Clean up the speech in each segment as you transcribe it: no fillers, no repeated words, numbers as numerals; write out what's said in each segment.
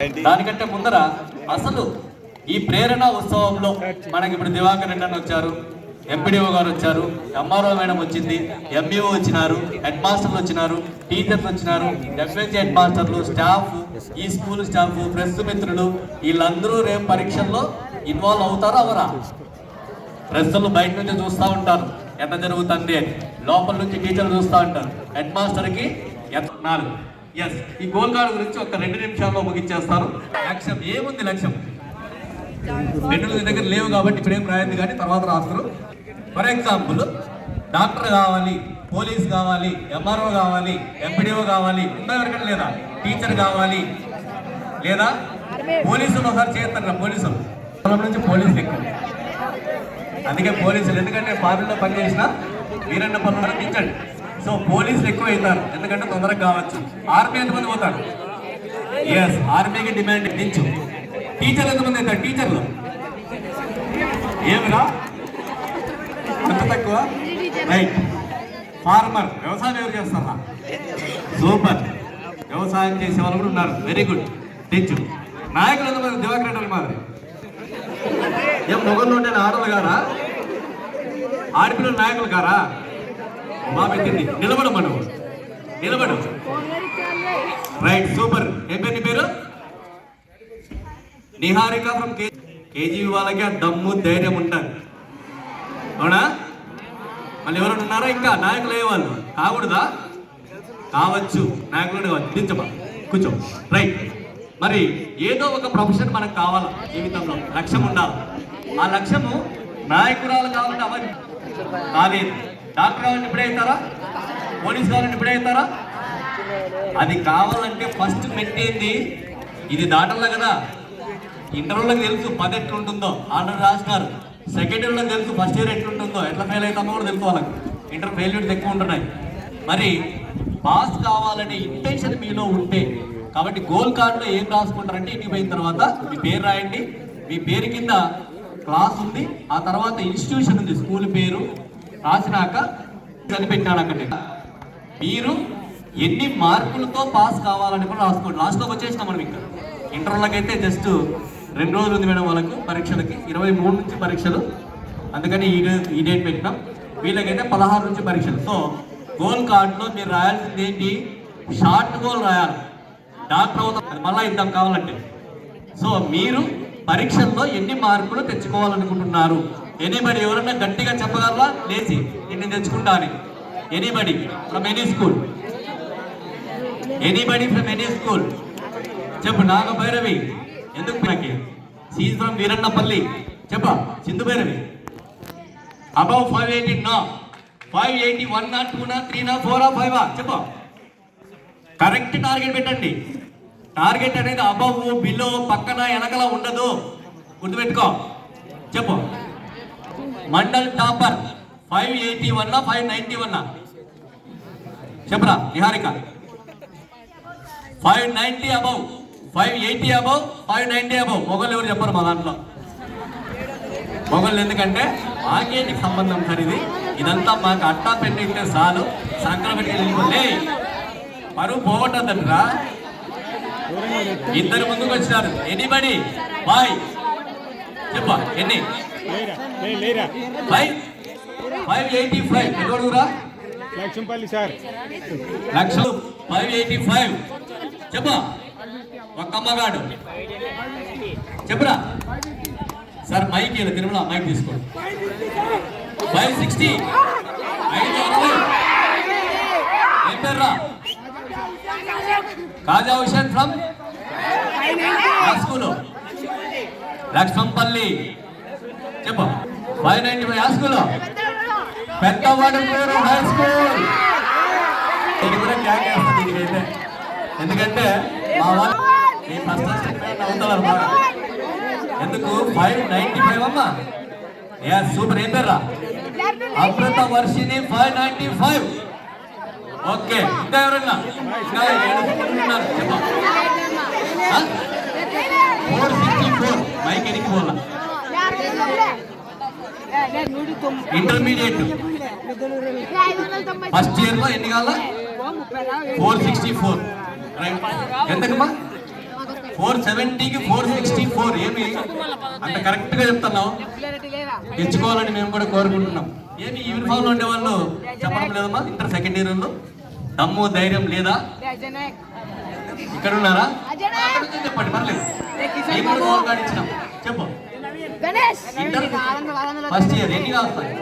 దానికంటే ముందర అసలు ఈ ప్రేరణ ఉత్సవంలో మనకి ఇప్పుడు దివాకర్ రెడ్డి అని వచ్చారు, ఎంపీడీఓ గారు వచ్చారు, ఎంఆర్ఓ మేడం వచ్చింది, ఎంఈఓ వచ్చినారు, హెడ్ మాస్టర్లు వచ్చినారు, టీచర్స్ వచ్చినారు, ఎఫ్హెచ్ హెడ్ మాస్టర్లు, స్టాఫ్, ఈ స్కూల్ స్టాఫ్, ప్రెస్ మిత్రులు వీళ్ళందరూ రేపు పరీక్షల్లో ఇన్వాల్వ్ అవుతారా అవరా? ప్రెస్లు బయట నుంచి చూస్తూ ఉంటారు ఎంత జరుగుతుంది అని, లోపల నుంచి టీచర్లు చూస్తూ ఉంటారు, హెడ్ మాస్టర్కి ఎత్తున్నారు. ఎస్, ఈ గోల్ కార్డు గురించి ఒక 2 నిమిషాల్లో ముగించేస్తాను. లక్ష్యం ఏముంది? లక్ష్యం పెన్నులు మీ దగ్గర లేవు కాబట్టి ఇప్పుడేం రాయింది, కానీ తర్వాత రాస్తారు. ఫర్ ఎగ్జాంపుల్, డాక్టర్ కావాలి, పోలీస్ కావాలి, ఎంఆర్ఓ కావాలి, ఎంపీడీఓ కావాలి, ఉందా ఎవరికంటే లేదా? టీచర్ కావాలి, లేదా పోలీసులు ఒకసారి చేస్తారు. పోలీసులు నుంచి పోలీసులు ఎక్కువ, అందుకే పోలీసులు, ఎందుకంటే ఫారెన్లో పనిచేసిన వీరన్న పనులు టీచర్. సో పోలీసులు ఎక్కువ అవుతారు, ఎందుకంటే తొందరగా కావచ్చు. ఆర్మీ ఎంతమంది పోతారు? ఎస్, ఆర్మీకి డిమాండ్ దించు. టీచర్లు ఎంతమంది అవుతారు? టీచర్లు ఏమిరా అంత తక్కువ? రైట్. ఫార్మర్, వ్యవసాయం ఎవరు చేస్తారా? సూపర్, వ్యవసాయం చేసే వాళ్ళు కూడా ఉన్నారు, వెరీ గుడ్. దించు. నాయకులు ఎంతమంది? దివాకర్ రెడ్డి మాదిరి ఏం మొగల్లో ఉంటే ఆడలు గారా? ఆడపిల్లలు నాయకులు గారా? మా పెట్టింది నిలబడు, మనం నిలబడు. Right, super. ఏం పేరు నీ పేరు? Niharika from KG. వాళ్ళకి ఆ దమ్ము ధైర్యం ఉంటారు, అవునా? మళ్ళీ ఎవరైనా ఉన్నారా ఇంకా? నాయకులు అయ్యే వాళ్ళు కాకూడదా? కావచ్చు, నాయకులు దించమా, కూర్చో. రైట్. మరి ఏదో ఒక ప్రొఫెషన్ మనకు కావాలా జీవితంలో, లక్ష్యం ఉండాలి. ఆ లక్ష్యము నాయకురాలు కావాలంటే అవన్నీ కాలేదు. డాక్టర్ కావాలంటే ఇప్పుడే అవుతారా? పోలీస్ కావాలంటే ఇప్పుడే అవుతారా? అది కావాలంటే ఫస్ట్ పెట్టేది ఇది దాటల్లా కదా. ఇంటర్వ్యూలకు తెలుసు 10 ఎట్లుంటుందో, ఆర్డర్ రాసినారు. సెకండ్ ఇయర్లకు తెలుసు ఫస్ట్ ఇయర్ ఎట్లుంటుందో, ఎట్లా ఫెయిల్ అవుతామో కూడా తెలుసు వాళ్ళకి. ఇంటర్ ఫెయిల్యూర్స్ ఎక్కువ ఉంటున్నాయి. మరి పాస్ కావాలనే ఇంటెన్షన్ మీలో ఉంటే, కాబట్టి గోల్ కార్డులో ఏం రాసుకుంటారంటే, ఇంటికి పోయిన తర్వాత మీ పేరు రాయండి. మీ పేరు కింద క్లాస్ ఉంది, ఆ తర్వాత ఇన్స్టిట్యూషన్ ఉంది, స్కూల్ పేరు రాసినాక కనిపెట్టాడు అక్కడ. మీరు ఎన్ని మార్కులతో పాస్ కావాలని కూడా రాసుకోండి. లాస్ట్లోకి వచ్చేసినాం మనం. ఇంకా ఇంటర్వ్యూలకి అయితే జస్ట్ 2 రోజులు ఉంది మేడం వాళ్ళకు పరీక్షలకి. 23 నుంచి పరీక్షలు, అందుకని ఈ డేట్ పెట్టినాం. వీళ్ళకైతే 16 నుంచి పరీక్షలు. సో గోల్ కార్డులో మీరు రాయాల్సింది ఏంటి? షార్ట్ గోల్ రాయాలి. డాక్టర్ అవుతాం, అది మళ్ళీ ఇద్దాం కావాలంటే. సో మీరు పరీక్షల్లో ఎన్ని మార్కులు తెచ్చుకోవాలనుకుంటున్నారు? ఎనీబడి ఎవరన్నా గట్టిగా చెప్పగలరా? లేచి నేను తెచ్చుకుంటా అని. Anybody from any school? Anybody from any school? చెప్పు. నాగభైరవి ఎందుకు? నాకు సీజ్ ఫ్రమ్ వీరన్నపల్లి. చెప్ప. సింధు భైరవి అబౌవ్ 580 నా 581 నా 2 నా 3 నా 4 నా 5 చెప్ప. కరెక్ట్ టార్గెట్ పెట్టండి. టార్గెట్ అనేది అబౌవ్, బిలో, పక్కన, వెనకల ఉండదు, గుర్తుపెట్టుకో. చెప్పు. మండల్ టాపర్ 581 నా 591 నా? చెప్పరా నిహారిక. 590 above, 580 above, 590 above. మొగలు ఎవరు చెప్పరు మా దాంట్లో. మొగలు ఎందుకంటే ఆకేటికి సంబంధం సార్ ఇది. ఇదంతా మాకు అట్టా పెట్టి ఇస్తే చాలు, సంక్రమణకి వెళ్ళిపోలే, పరువు పోగొట్టద్దంటరా. ఇద్దరు ముందుకు వచ్చినారు. ఎనీబడి? బాయ్ చెప్ప. ఎన్ని? 585. ఎక్కడురా? లక్ష్మపల్లి సార్. లక్షలు 585 చెప్ప. ఒక్కమ్మగాడు చెప్పురా సార్. మైక్ ఇలా తిరుమల మైక్ తీసుకోండి. 560. 560. ఏం పేర్రా? కాజా హుసేన్ ఫ్రమ్ స్కూల్ లక్ష్మంపల్లి. చెప్ప. 595 ఆ స్కూల్ పెద్దవాడు హై స్కూల్. ఇది కూడా క్యాక్ చేస్తుంది దీనికైతే, ఎందుకంటే మా వాళ్ళు మీ ఫస్ట్ అవుతున్నారు బాగా. ఎందుకు? 595 అమ్మా. సూపర్. ఏం పేర్రా? అమృత వర్షిని 595. ఓకే. ఇంకా ఎవరన్నా? ఇంకా 7 చెప్ప. 464. మైక్ ఎనికి పోలా. ఇంటర్మీడియట్ ఫస్ట్ ఇయర్ లో ఎన్ని కావాలా? 464. రైట్. ఎంతకమ్మా? 470కి 464 ఏమి అంత కరెక్ట్ గా చెప్తున్నావు? తెచ్చుకోవాలని మేము కూడా కోరుకుంటున్నాం. ఏమి యూనిఫామ్ లో ఉండే వాళ్ళు చెప్పడం లేదమ్మా? ఇంటర్ సెకండ్ ఇయర్ వాళ్ళు దమ్ము ధైర్యం లేదా? ఇక్కడ ఉన్నారా? చెప్పండి, పర్లేదు. ఇచ్చినాం చెప్పు. ఇంటర్ ఫస్ట్ ఇయర్ ఎన్ని కాస్తాయి?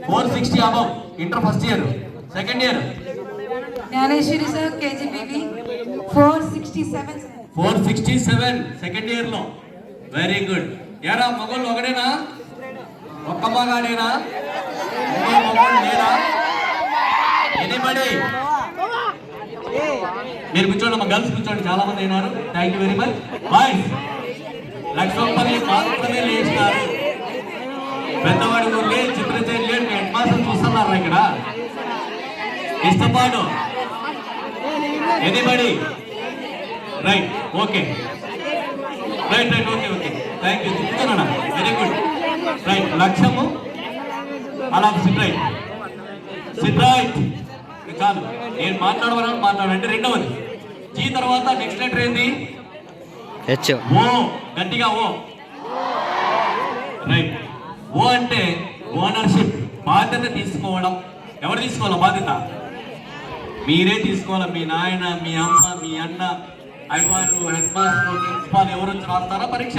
460 above. Inter first year. Second year Jnaneshwari sir KGBV 467. 467 second year లో. Very good. యారా మగోళ్ళు ఒకడేనా? ఒక్క మగాడేనా? మగోళ్ళు లేరా? ఎనీబడి? మీరు కూర్చోండి, మా గర్ల్స్ కూర్చోండి, చాలా మంది అయినారు. Thank you very much. Boys Lakshmapalli మాత్రమే లేచినారు. పెద్దవాడి ఊళ్ళే చిత్రచేరి లేడు. హెడ్ మాస్టర్ చూస్తున్నారు ఇక్కడ. ఇష్టపాటు anybody? Right, okay, right, okay, thank you. చెప్తున్నా, వెరీ గుడ్. రైట్, లక్ష్యము అలా సిట్ రైట్ చాలు. నేను మాట్లాడంటే రెండవది జీ తర్వాత నెక్స్ట్ లెటర్ ఏంది? ఓ. గట్టిగా ఓ. రైట్. ఓ అంటే ఓనర్షిప్, బాధ్యత తీసుకోవడం. ఎవరు తీసుకోవాలి బాధ్యత? మీరే తీసుకోవాలి. మీ నాయన, మీ అమ్మ, మీ అన్న, ఐవారు, హెడ్ మాస్టర్, ప్రిన్సిపాల్ ఎవరు వచ్చి రాస్తారా పరీక్ష?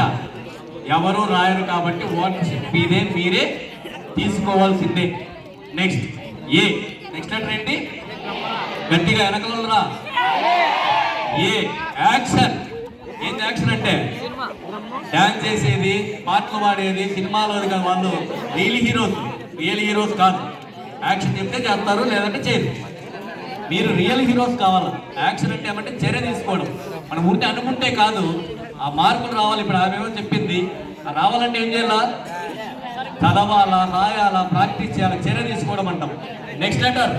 ఎవరు రాయరు. కాబట్టి ఓనర్షిప్ మీరే తీసుకోవాల్సిందే. నెక్స్ట్ ఏ. నెక్స్ట్ లెటర్ ఏంటి? గట్టిగా వెనకలరా. ఏ. యాక్షన్. ఏంటి యాక్షన్ అంటే? డాన్స్ చేసేది, పాటలు పాడేది, సినిమాలోది కాదు. వాళ్ళు రియల్ హీరోస్ కాదు. యాక్షన్ చెప్తే చేస్తారు, లేదంటే చేయరు. మీరు రియల్ హీరోస్ కావాలి. యాక్షన్ అంటే ఏమంటే చర్య తీసుకోవడం. మనం ఉంటే అనుకుంటే కాదు, ఆ మార్కులు రావాలి. ఇప్పుడు ఆమెమో చెప్పింది, రావాలంటే ఏం చేయాలా? చదవాలా, రాయాలా, ప్రాక్టీస్ చేయాలా, చర్య తీసుకోవడం అంటాం. Next letter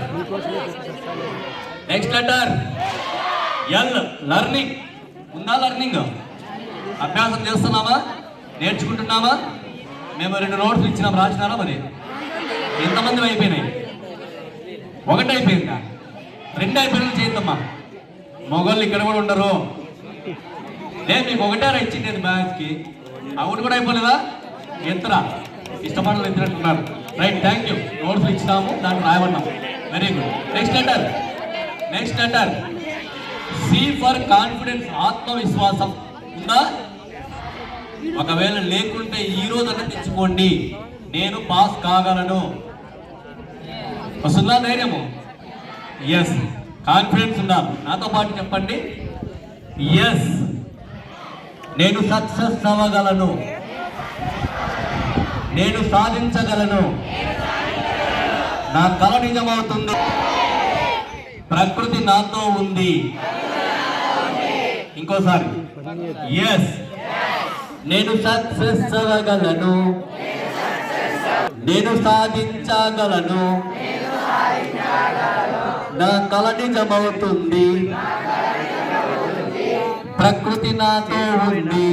L. లర్నింగ్. ఉందా లర్నింగ్? అభ్యాసం చేస్తున్నామా? నేర్చుకుంటున్నామా? మేము 2 నోట్స్ ఇచ్చినాం, రాసినారా? మరి ఎంతమంది అయిపోయినాయి? 1 అయిపోయిందా? 2 అయిపోయిన చేద్దామా? మొగోళ్ళు ఇక్కడ కూడా ఉండరు. మీకు 1 ఇచ్చింది మ్యాథ్స్కి. అవును కూడా అయిపోలేదా? ఎంతరా ఇష్టపడలు ఎత్తినట్టున్నారు. Right, thank you. నోట్స్ ఇచ్చినాము, దాన్ని రాయమన్నాం. Very good. Next letter C for confidence, ఆత్మవిశ్వాసం. ఉందా? ఒకవేళ లేకుంటే ఈ రోజు అన్న తెచ్చుకోండి, నేను పాస్ కాగలను. వస్తుందా ధైర్యము? ఎస్. కాన్ఫిడెన్స్ ఉండాలి. నాతో పాటు చెప్పండి. ఎస్, నేను సక్సెస్ అవ్వగలను, నేను సాధించగలను, నా కల నిజమవుతుంది, ప్రకృతి నాతో ఉంది. ఇంకోసారి. ఎస్, నేను సక్సెస్ అవ్వగలను, నేను సాధించగలను, నా కల నిజమవుతుంది, ప్రకృతి నాతో ఉంది.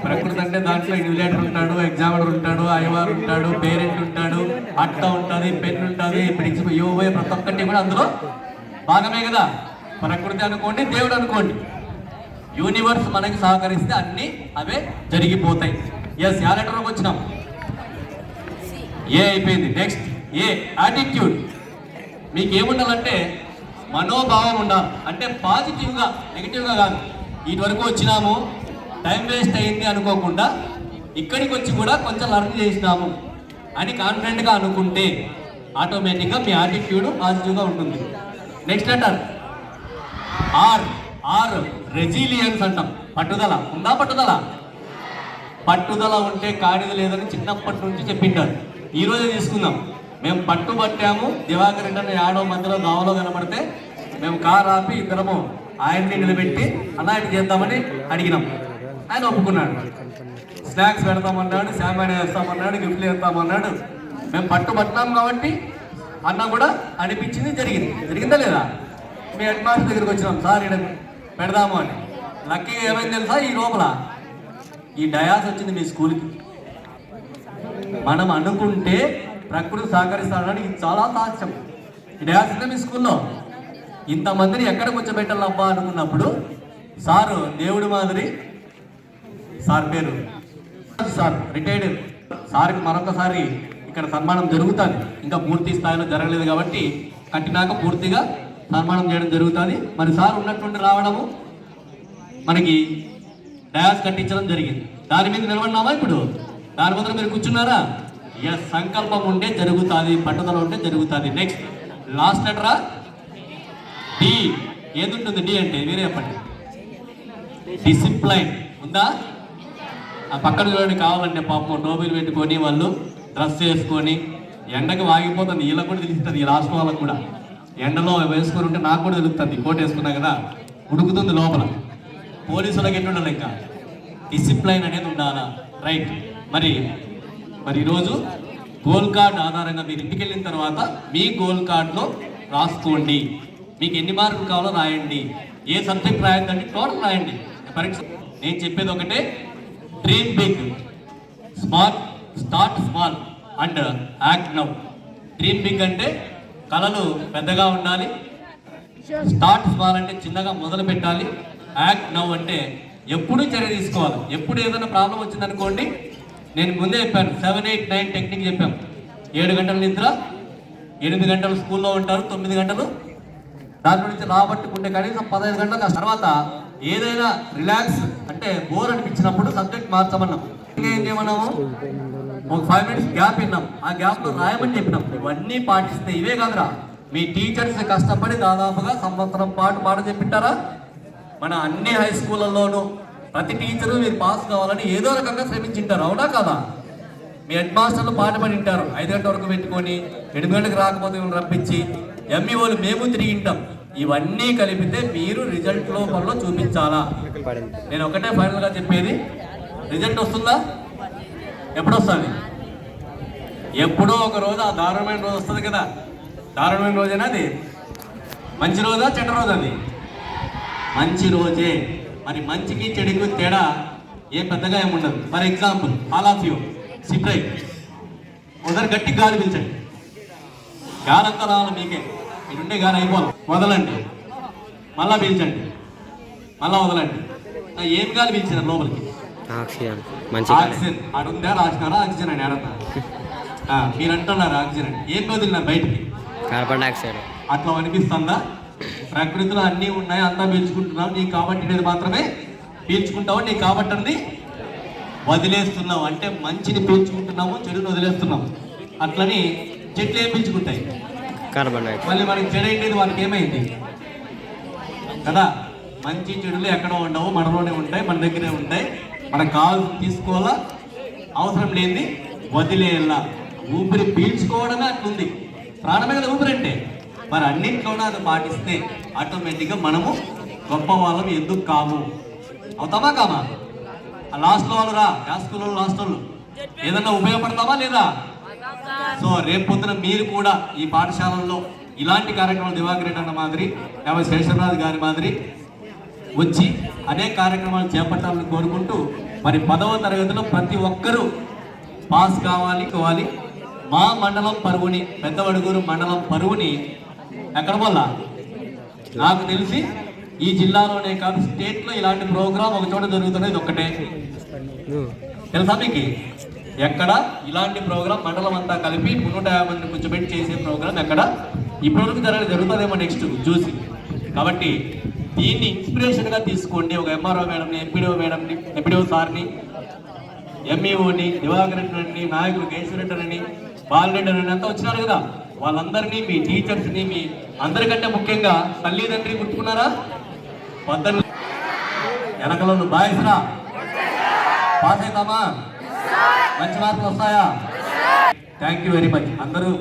ప్రకృతి అంటే దాంట్లో ఇన్విజిలేటర్ ఉంటాడు, ఎగ్జామినర్ ఉంటాడు, ఐవార్ ఉంటాడు, పేరెంట్ ఉంటాడు, అట్ట ఉంటుంది, పెన్ ఉంటుంది, ప్రిన్సిపల్, యోబోయే ప్రతి ఒక్కటి కూడా అందులో భాగమే కదా. ప్రకృతి అనుకోండి, దేవుడు అనుకోండి, యూనివర్స్ మనకి సహకరిస్తే అన్ని అవే జరిగిపోతాయి. ఎస్, ఆ లెటర్లోకి వచ్చినాం. ఏ అయిపోయింది. నెక్స్ట్ ఏ. యాటిట్యూడ్. మీకు ఏముండాలంటే మనోభావం ఉండాలి. అంటే పాజిటివ్గా, నెగిటివ్గా కాదు. ఇటు వరకు వచ్చినాము, టైం వేస్ట్ అయింది అనుకోకుండా ఇక్కడికి వచ్చి కూడా కొంచెం లర్న్ చేసినాము అని కాన్ఫిడెంట్గా అనుకుంటే ఆటోమేటిక్గా మీ యాటిట్యూడ్ పాజిటివ్గా ఉంటుంది. Next letter R. రెసిలియన్స్ అంటాం. పట్టుదల. ఉందా పట్టుదల? పట్టుదల ఉంటే కాడిది లేదని చిన్నప్పటి నుంచి చెప్పింటారు. ఈరోజే తీసుకుందాం. మేము పట్టుబట్టాము. దివాకర్ రెడ్డి ఆడో మధ్యలో దావలో కనబడితే మేము కారు ఆపి ఇద్దరము ఆయన్ని నిలబెట్టి అలా ఇటు చేద్దామని అడిగినాం. ఆయన ఒప్పుకున్నాడు. స్నాక్స్ పెడతామన్నాడు, శామాన్ వేస్తామన్నాడు, గిఫ్ట్లు వేస్తామన్నాడు. మేము పట్టుబట్టినాం కాబట్టి అన్న కూడా అనిపించింది, జరిగిందా లేదా? మీ హెడ్ మాస్టర్ దగ్గరికి వచ్చినాం, సార్ ఇక్కడ పెడదాము అని. లక్కీగా ఏమైంది తెలుసా? ఈ లోపల ఈ డయాస్ వచ్చింది మీ స్కూల్కి. మనం అనుకుంటే ప్రకృతి సహకరిస్తాడని ఇది చాలా సాక్ష్యం. ఈ డయాస్ మీ స్కూల్లో ఇంతమందిని ఎక్కడ కూర్చోబెట్టాలబ్బా అనుకున్నప్పుడు సారు దేవుడి మాదిరి, సార్ పేరు సార్ రిటైర్డ్ సార్కి మరొకసారి ఇక్కడ సన్మానం జరుగుతుంది. ఇంకా పూర్తి స్థాయిలో జరగలేదు కాబట్టి కట్టినాక పూర్తిగా సన్మానం చేయడం జరుగుతుంది. మరి సార్ ఉన్నటువంటి రావడము మనకి డయాస్ కట్టించడం జరిగింది. దాని మీద నిలబడినామా ఇప్పుడు? దాని ముందర మీరు కూర్చున్నారా? ఎస్, సంకల్పం ఉంటే జరుగుతుంది, పట్టుదల ఉంటే జరుగుతుంది. నెక్స్ట్ లాస్ట్ లెటరా డి. ఏది ఉంటుంది డి అంటే? మీరే చెప్పండి. డిసిప్లైన్ ఉందా? ఆ పక్కన చూడండి, కావాలంటే పాపం టోపీలు పెట్టుకొని వాళ్ళు డ్రెస్ వేసుకొని ఎండకి వాగిపోతుంది. వీళ్ళకి కూడా తెలుస్తుంది, ఈ రాష్ట్రం వాళ్ళకు కూడా. ఎండలో వేసుకొని ఉంటే నాకు కూడా తెలుస్తుంది. కోట్ వేసుకున్నా కదా, ఉడుకుతుంది లోపల. పోలీసులకు ఎట్లా ఉండాలి? ఇంకా డిసిప్లైన్ అనేది ఉండాలా? రైట్. మరి ఈరోజు గోల్ కార్డ్ ఆధారంగా మీరు ఇంటికి వెళ్ళిన తర్వాత మీ గోల్ కార్డులో రాసుకోండి. మీకు ఎన్ని మార్కులు కావాలో రాయండి. ఏ సబ్జెక్ట్ రాయద్దండి, టోటల్ రాయండి. పరీక్ష నేను చెప్పేది ఒకటే, dream big, start small and act now. Dream big అంటే కళలు పెద్దగా ఉండాలి. స్టార్ట్ స్మాల్ అంటే చిన్నగా మొదలు పెట్టాలి. యాక్ట్ నౌ అంటే ఎప్పుడు చర్య తీసుకోవాలి. ఎప్పుడు ఏదైనా ప్రాబ్లం వచ్చిందనుకోండి, నేను ముందే చెప్పాను 7, 8, 9 టెక్నిక్ చెప్పాం. 7 గంటల నిద్ర, 8 గంటలు స్కూల్లో ఉంటారు, 9 గంటలు దాని నుంచి రాబట్టుకుంటే కనీసం 15 గంటల తర్వాత ఏదైనా రిలాక్స్ అంటే బోర్ అనిపించినప్పుడు సబ్జెక్ట్ మార్చమన్నాం. ఇంకా ఏం చేయమన్నాము? ఒక 5 మినిట్స్ గ్యాప్ విన్నాం. ఆ గ్యాప్లో రాయమని చెప్పినాం. ఇవన్నీ పాటిస్తే ఇవే కాదురా, మీ టీచర్స్ కష్టపడి దాదాపుగా సంవత్సరం పాటు చెప్పింటారా? మన అన్ని హై స్కూళ్ళల్లోనూ ప్రతి టీచరు మీరు పాస్ కావాలని ఏదో రకంగా శ్రమించింటారు, అవునా కదా? మీ హెడ్ మాస్టర్లు పాటుపడి ఉంటారు. 5 గంటల వరకు పెట్టుకొని 8 గంటలకు రాకపోతే రప్పించి ఎంఈఓలు మేము తిరిగి ఉంటాం. ఇవన్నీ కలిపితే మీరు రిజల్ట్ లోపల చూపించాలా? నేను ఒకటే ఫైనల్గా చెప్పేది, రిజల్ట్ వస్తుందా? ఎప్పుడు వస్తుంది? ఎప్పుడో ఒక రోజు, ఆ దారుణమైన రోజు వస్తుంది కదా. దారుణమైన రోజేనా అది? మంచి రోజా చెడ్డ రోజు? అది మంచి రోజే. మరి మంచికి చెడుకు తేడా ఏం పెద్దగా ఏముండదు. For example, all of you SIT right. మొదలు గట్టి గాలి పీల్చండి. గాలంతా రావాలి మీకే. ఇటుండే గాలి అయిపోవాలి. వదలండి, మళ్ళా పీల్చండి, మళ్ళా వదలండి. ఏం గాలి పీల్చారు లోపలికి? ఆక్సిజన్. అడుందా రాసినారా ఆక్సిజన్ అని? అడన్నా మీరు అంటున్నారు ఆక్సిజన్ అని. ఏం వదిలినా బయటికి? Carbon dioxide. అట్లా అనిపిస్తుందా? ప్రకృతిలో అన్నీ ఉన్నాయి, అంతా పీల్చుకుంటున్నావు. నీకు కాబట్టి మాత్రమే పీల్చుకుంటావు. నీకు కాబట్టి వదిలేస్తున్నావు. అంటే మంచిని పీల్చుకుంటున్నాము, చెడుని వదిలేస్తున్నాము. అట్లని చెట్లు ఏం పీల్చుకుంటాయి? Carbon dioxide. మళ్ళీ మనకి చెడు ఏంటిది? వాళ్ళకి ఏమైంది కదా? మంచి చెడులు ఎక్కడో ఉండవు, మనలోనే ఉంటాయి, మన దగ్గరే ఉంటాయి. మనకు కావాల్సి తీసుకోవాలా, అవసరం లేనిది వదిలేయాల. ఊపిరి పీల్చుకోవడమే అట్లుంది. ప్రాణమే కదా ఊపిరి అంటే. మరి అన్నింటిలోనే అది పాటిస్తే ఆటోమేటిక్గా మనము గొప్ప వాళ్ళం ఎందుకు కాము? అవుతామా కామా? లాస్ట్లో వాళ్ళు రా, స్కూల్లో లాస్ట్ వాళ్ళు ఏదన్నా ఉపయోగపడతామా లేదా? సో రేపు పొద్దున మీరు కూడా ఈ పాఠశాలల్లో ఇలాంటి కార్యక్రమాలు దివాకర్ రెడ్డి అన్న మాదిరి, లేకపోతే శేషరాజు గారి మాదిరి వచ్చి అనేక కార్యక్రమాలు చేపట్టాలని కోరుకుంటూ, మరి 10వ తరగతిలో ప్రతి ఒక్కరూ పాస్ కావాలి. మా మండలం పరువుని, పెద్దవడుగురు మండలం పరువుని ఎక్కడ వల్ల నాకు తెలిసి ఈ జిల్లాలోనే కాదు, స్టేట్లో ఇలాంటి ప్రోగ్రాం ఒక చోట జరుగుతున్నది ఒక్కటే. తెలుసా మీకు? ఎక్కడ ఇలాంటి ప్రోగ్రాం మండలం అంతా కలిపి 350 మందిని కూర్చోబెట్టి చేసే ప్రోగ్రాం ఎక్కడ ఇప్పటివరకు జరుగుతుందేమో నెక్స్ట్ చూసి. కాబట్టి దీన్ని ఇన్స్పిరేషన్గా తీసుకోండి. ఒక ఎంఆర్ఓ మేడంని, ఎంపీడీఓ సార్ని, ఎంఈఓని, దివాకర్ రెడ్డి, నాయకులు కేశవరెడ్డి, బాలరెడ్డి అని అంతా వచ్చినారు కదా. వాళ్ళందరినీ, మీ టీచర్స్ని, మీ అందరికంటే ముఖ్యంగా తల్లిదండ్రి గుర్తుకున్నారా? పొద్దున్న వెనకలో బాయ్స్రా పాస్ అవుతామా? మంచి మార్కులు వస్తాయా? Thank you very much. అందరూ